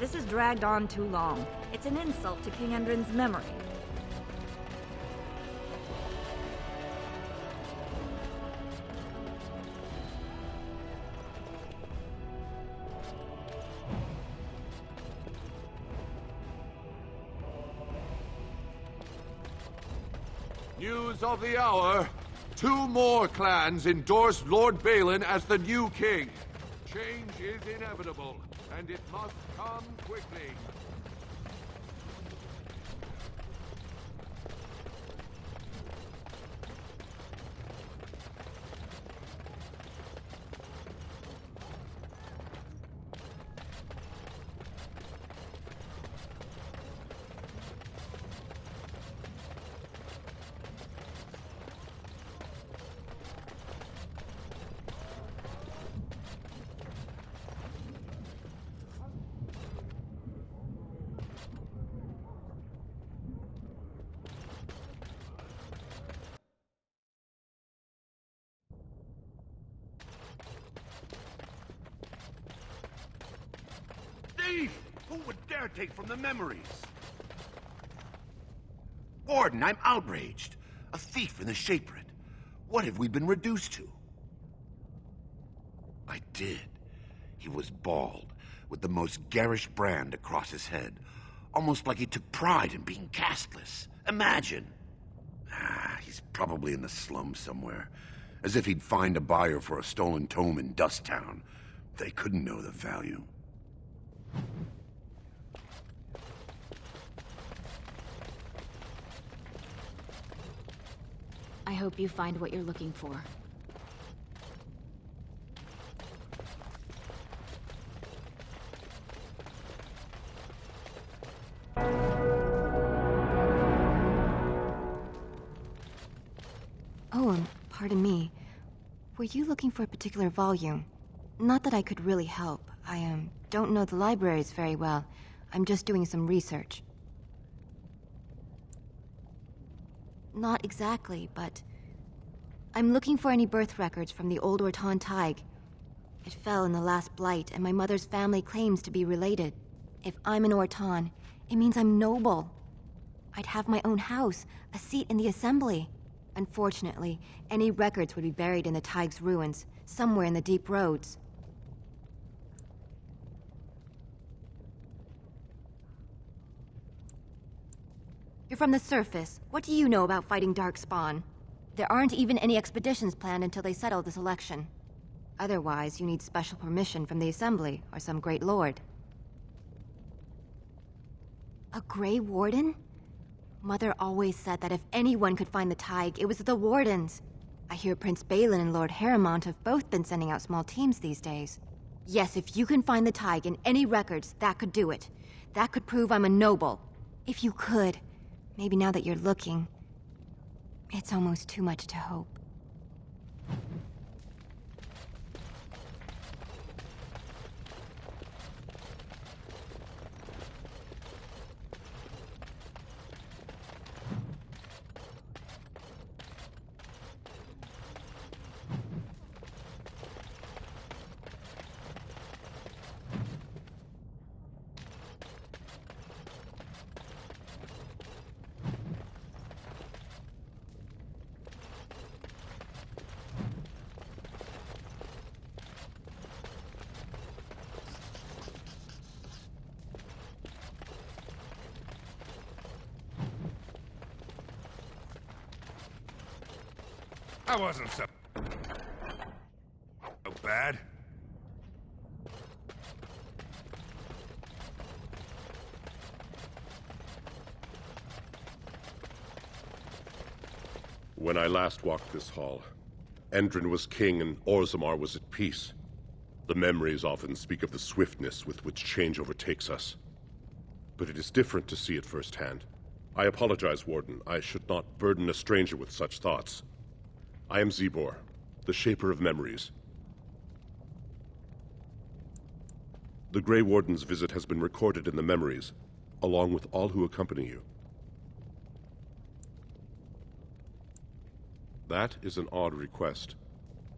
This has dragged on too long. It's an insult to King Endrin's memory. News of the hour. 2 more clans endorse Lord Balin as the new king. Change is inevitable, and it must come quickly. Thief! Who would dare take from the memories? Warden, I'm outraged. A thief in the Shapered. What have we been reduced to? I did. He was bald, with the most garish brand across his head. Almost like he took pride in being castless. Imagine! He's probably in the slums somewhere. As if he'd find a buyer for a stolen tome in Dust Town. They couldn't know the value. I hope you find what you're looking for. Oh, pardon me. Were you looking for a particular volume? Not that I could really help. I, don't know the libraries very well. I'm just doing some research. Not exactly, but... I'm looking for any birth records from the old Orton Tig. It fell in the last Blight, and my mother's family claims to be related. If I'm an Orton, it means I'm noble. I'd have my own house, a seat in the Assembly. Unfortunately, any records would be buried in the Tig's ruins, somewhere in the deep roads. You're from the surface. What do you know about fighting Darkspawn? There aren't even any expeditions planned until they settle this election. Otherwise, you need special permission from the Assembly or some great lord. A Gray Warden? Mother always said that if anyone could find the Tig, it was the Wardens. I hear Prince Balin and Lord Harrimont have both been sending out small teams these days. Yes, if you can find the Tig in any records, that could do it. That could prove I'm a noble. If you could. Maybe now that you're looking, it's almost too much to hope. I wasn't so bad. When I last walked this hall, Endrin was king and Orzammar was at peace. The memories often speak of the swiftness with which change overtakes us. But it is different to see it firsthand. I apologize, Warden. I should not burden a stranger with such thoughts. I am Zebor, the Shaper of Memories. The Gray Warden's visit has been recorded in the memories, along with all who accompany you. That is an odd request,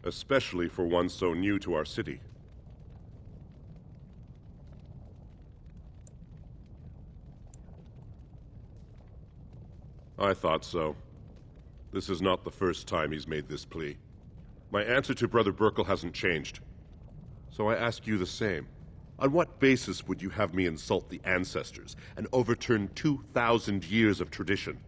especially for one so new to our city. I thought so. This is not the first time he's made this plea. My answer to Brother Burkle hasn't changed. So I ask you the same. On what basis would you have me insult the ancestors and overturn 2,000 years of tradition?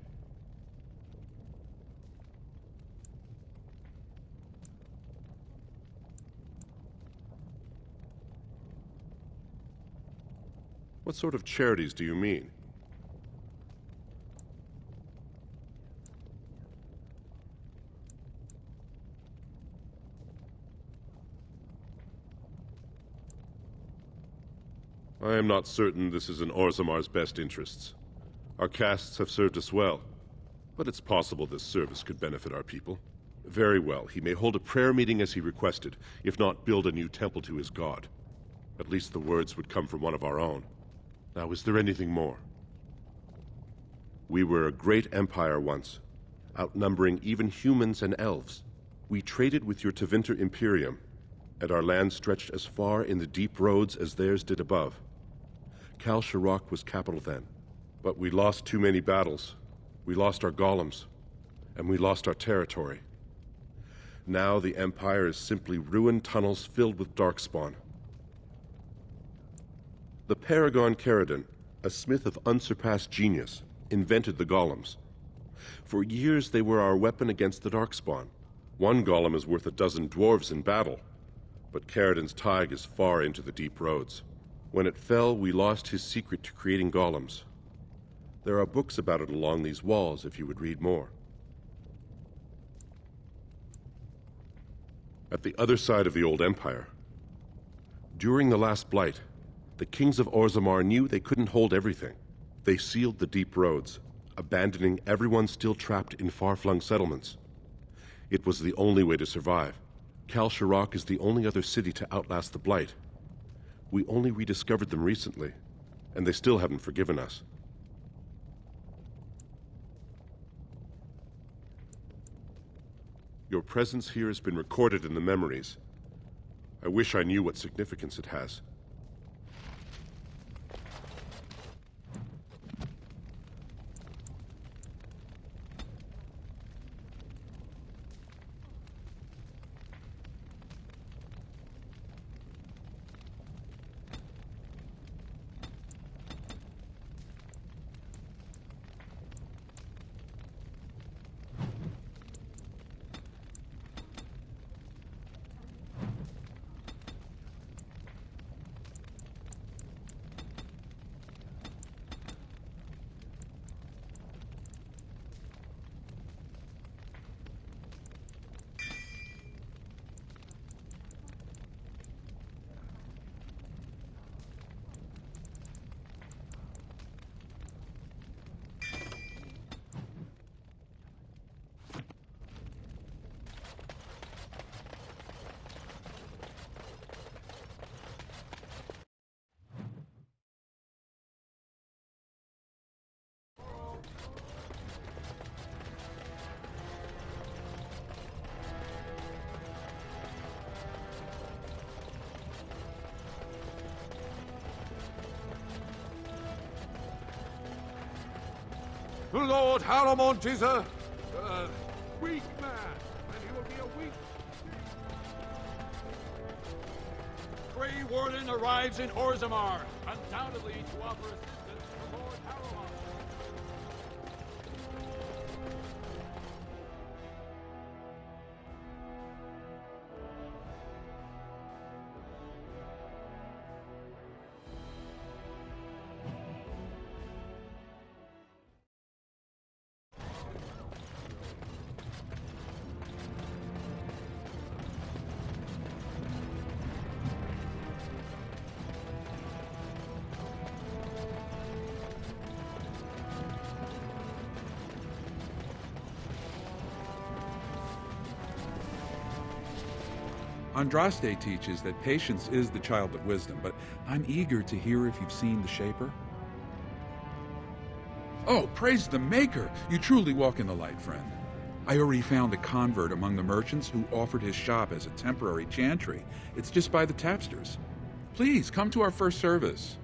What sort of charities do you mean? I am not certain this is in Orzamar's best interests. Our castes have served us well, but it's possible this service could benefit our people. Very well, he may hold a prayer meeting as he requested, if not build a new temple to his god. At least the words would come from one of our own. Now, is there anything more? We were a great empire once, outnumbering even humans and elves. We traded with your Tevinter Imperium, and our land stretched as far in the deep roads as theirs did above. Kal Sharok was capital then, but we lost too many battles. We lost our golems, and we lost our territory. Now the Empire is simply ruined tunnels filled with Darkspawn. The Paragon Caridon, a smith of unsurpassed genius, invented the golems. For years they were our weapon against the Darkspawn. One golem is worth a dozen dwarves in battle, but Caridon's Tig is far into the deep roads. When it fell, we lost his secret to creating golems. There are books about it along these walls if you would read more. At the other side of the old empire, during the last Blight, the kings of Orzammar knew they couldn't hold everything. They sealed the deep roads, abandoning everyone still trapped in far-flung settlements. It was the only way to survive. Kal Sharok is the only other city to outlast the Blight. We only rediscovered them recently, and they still haven't forgiven us. Your presence here has been recorded in the memories. I wish I knew what significance it has. Lord Haramont is a weak man, and he will be a weak... Gray Warden arrives in Orzammar, undoubtedly to offer assistance to Lord Haramont. Andraste teaches that patience is the child of wisdom, but I'm eager to hear if you've seen the Shaper. Oh, praise the Maker! You truly walk in the light, friend. I already found a convert among the merchants who offered his shop as a temporary chantry. It's just by the tapsters. Please, come to our first service.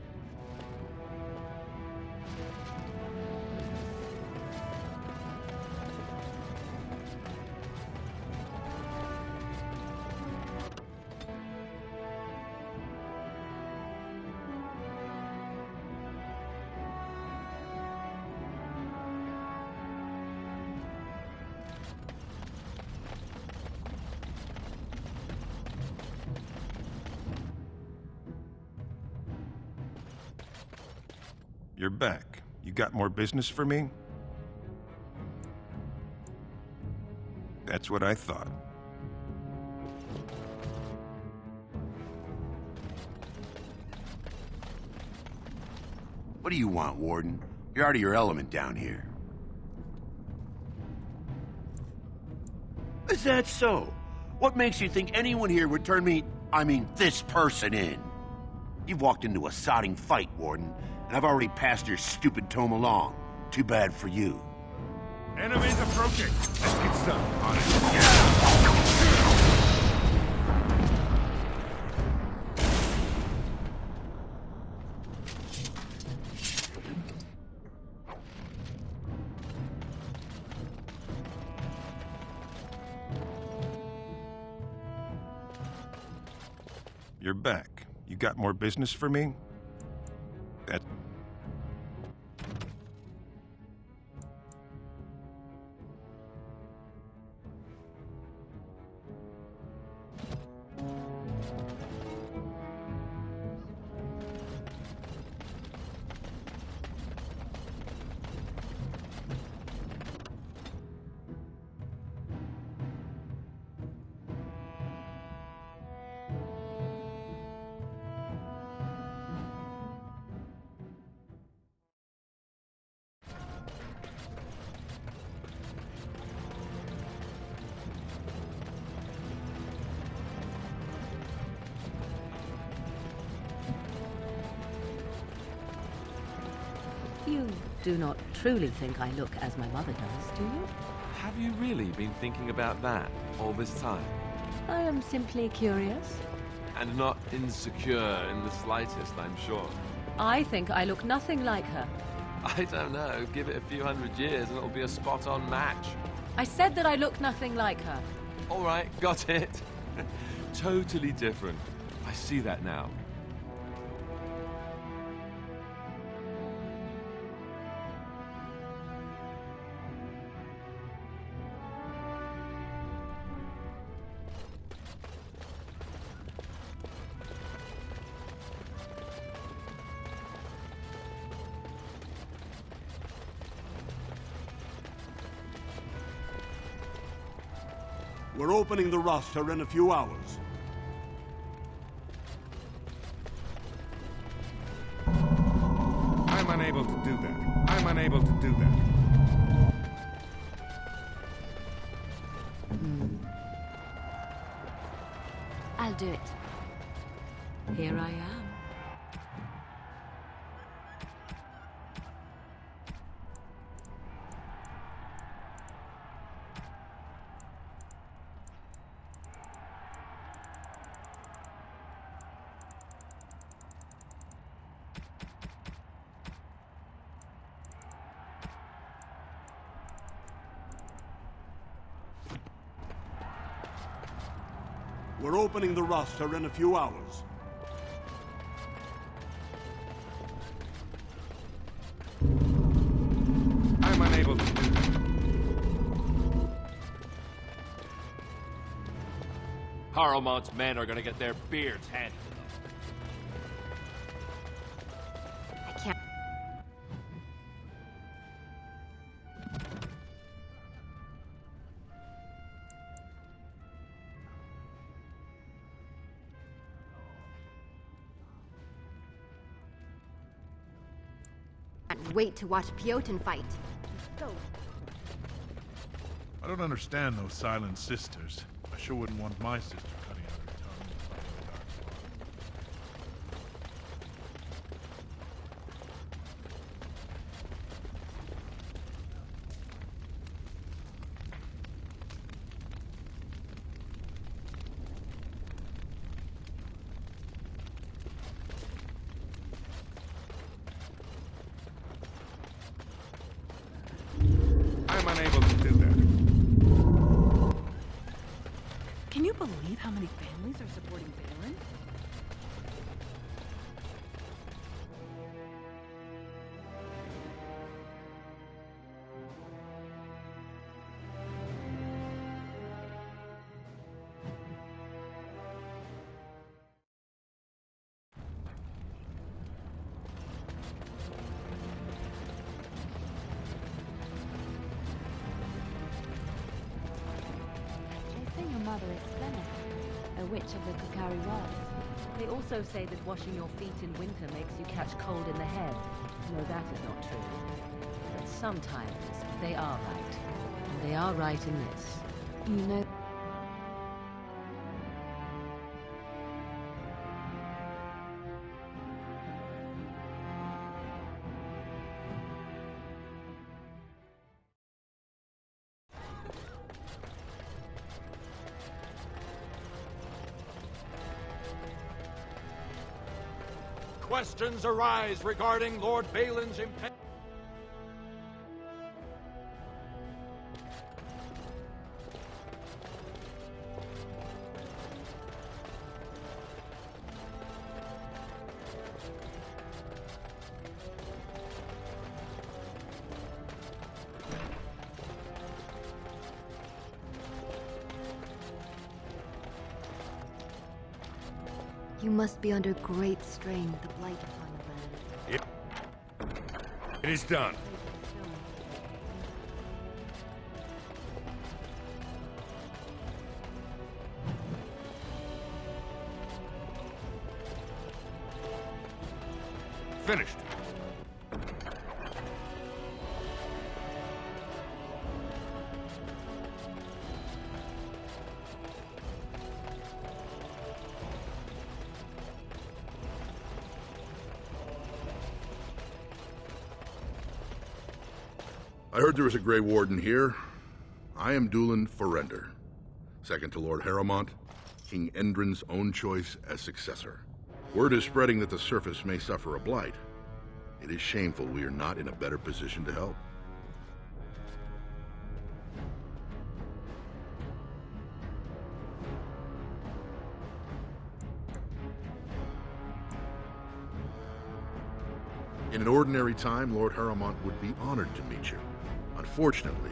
You're back. You got more business for me? That's what I thought. What do you want, Warden? You're out of your element down here. Is that so? What makes you think anyone here would turn this person in? You've walked into a sodding fight, Warden, and I've already passed your stupid tome along. Too bad for you. Enemies approaching! Let's get some on it. You're back. You got more business for me? That... You do not truly think I look as my mother does, do you? Have you really been thinking about that all this time? I am simply curious. And not insecure in the slightest, I'm sure. I think I look nothing like her. I don't know. Give it a few hundred years and it'll be a spot-on match. I said that I look nothing like her. All right, got it. Totally different. I see that now. We're opening the roster in a few hours. I'm unable to do that. I'm unable to do that. I'll do it. Here I am. We're opening the roster in a few hours. I'm unable to do that. Harrowmont's men are gonna get their beards handed to them. I can't. Can't wait to watch Piotr fight. I don't understand those silent sisters. I sure wouldn't want my sister cutting out her tongue and fighting the Darkspawn. I'm unable to do that. Can you believe how many families are supporting Baron? mother is Fenna, a witch of the Kukari Rods. They also say that washing your feet in winter makes you catch cold in the head. No, that is not true. But sometimes they are right. And they are right in this. You know... Questions arise regarding Lord Balin's impending... You must be under great strain with the Blight upon the land. It is done. Finished. I heard there was a Gray Warden here. I am Dulin Forrender, second to Lord Harrowmont, King Endrin's own choice as successor. Word is spreading that the surface may suffer a blight. It is shameful we are not in a better position to help. In an ordinary time, Lord Harrowmont would be honored to meet you. Unfortunately,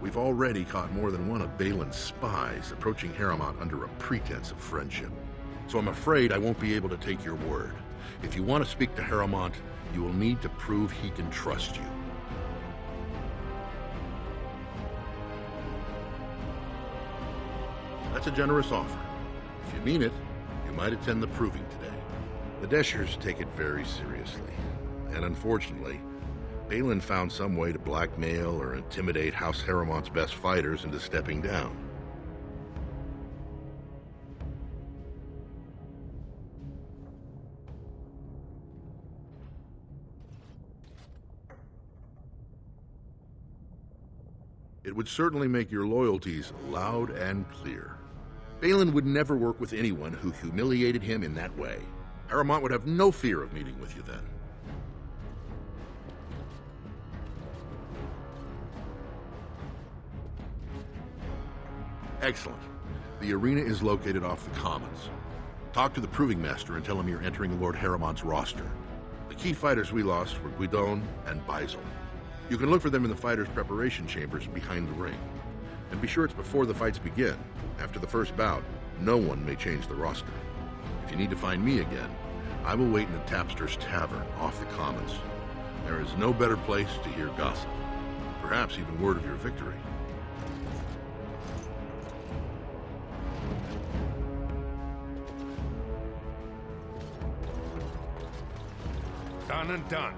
we've already caught more than one of Balin's spies approaching Harrowmont under a pretense of friendship. So I'm afraid I won't be able to take your word. If you want to speak to Harrowmont, you will need to prove he can trust you. That's a generous offer. If you mean it, you might attend the proving today. The Deshers take it very seriously. And unfortunately, Balin found some way to blackmail or intimidate House Harrowmont's best fighters into stepping down. It would certainly make your loyalties loud and clear. Balin would never work with anyone who humiliated him in that way. Harrowmont would have no fear of meeting with you then. Excellent. The arena is located off the Commons. Talk to the Proving Master and tell him you're entering Lord Harrowmont's roster. The key fighters we lost were Guidon and Baisel. You can look for them in the fighters' preparation chambers behind the ring. And be sure it's before the fights begin. After the first bout, no one may change the roster. If you need to find me again, I will wait in the Tapster's Tavern off the Commons. There is no better place to hear gossip. Perhaps even word of your victory. Done and done.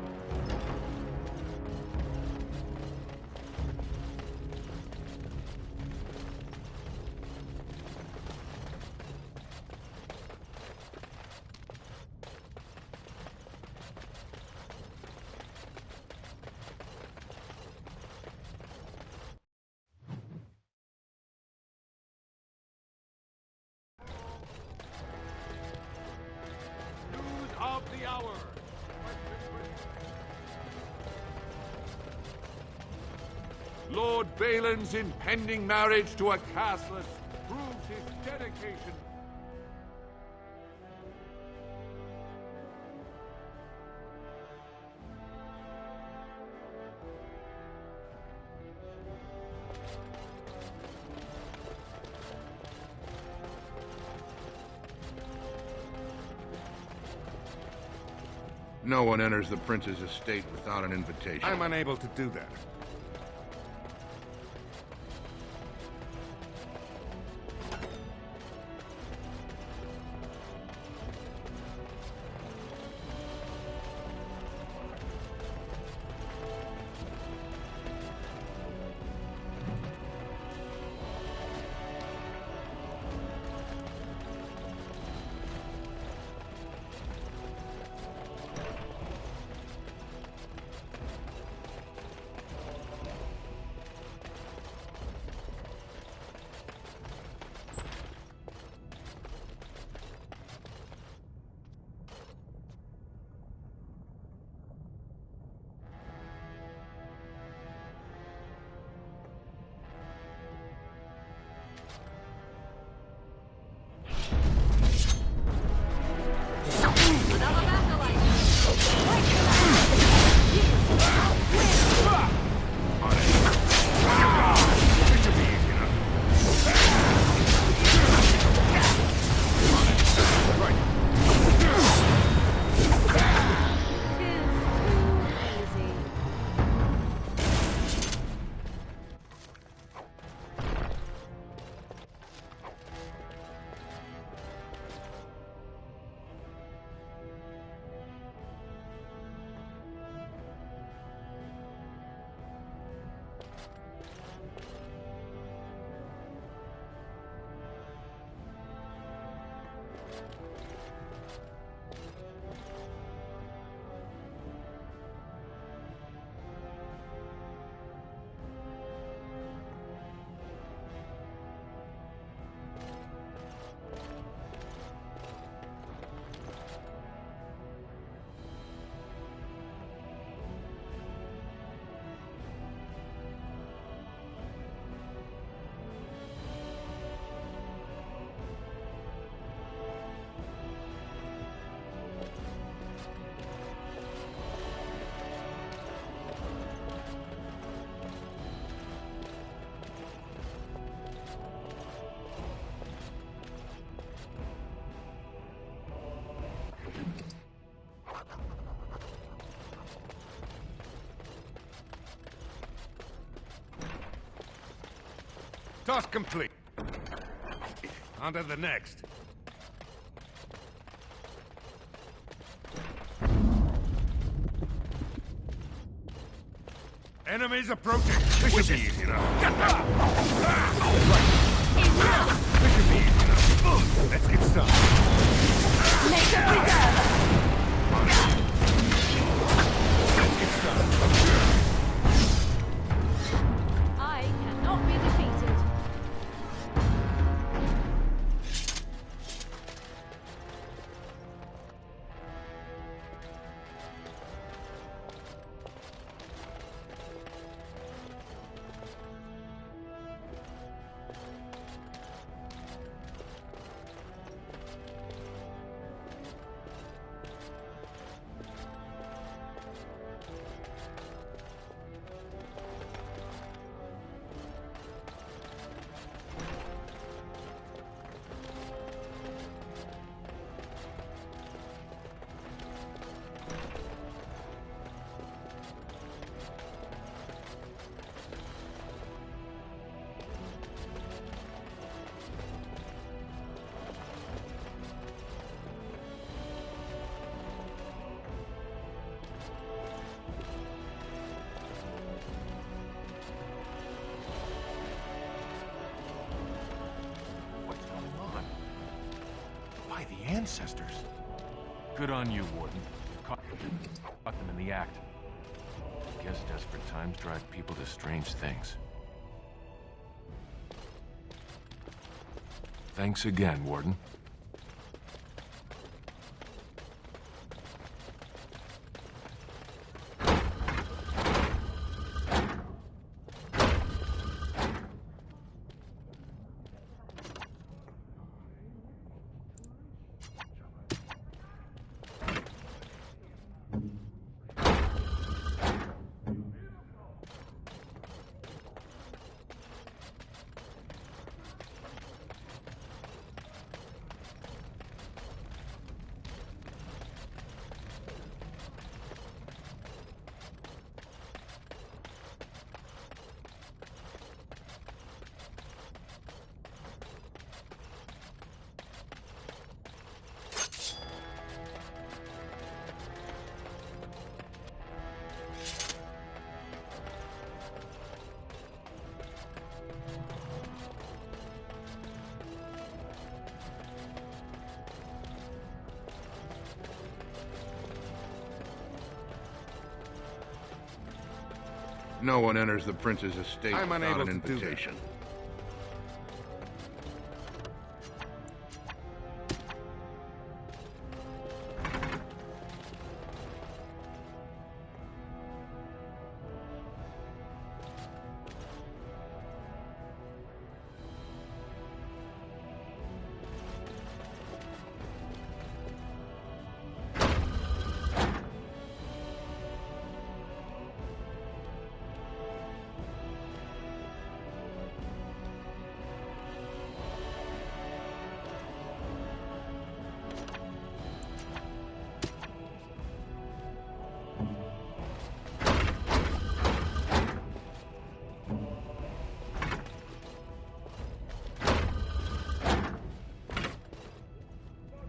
News of the hour. Lord Balin's impending marriage to a castless proves his dedication. No one enters the prince's estate without an invitation. I'm unable to do that. Task complete. On to the next. Enemies approaching. This should be easy enough. This should be easy enough. Let's get started. Make a reserve! Let's get started. I cannot be defeated. The ancestors. Good on you, Warden. Caught them in the act. Guess desperate times drive people to strange things. Thanks again, Warden. No one enters the prince's estate I'm without unable an to do that. invitation.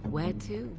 Where to?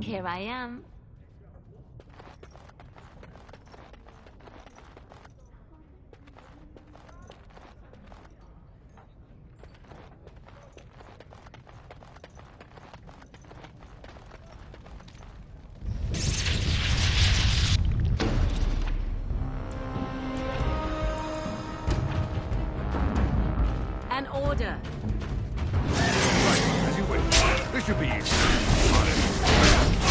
Here I am. An order. As you wish. This should be easy. On it.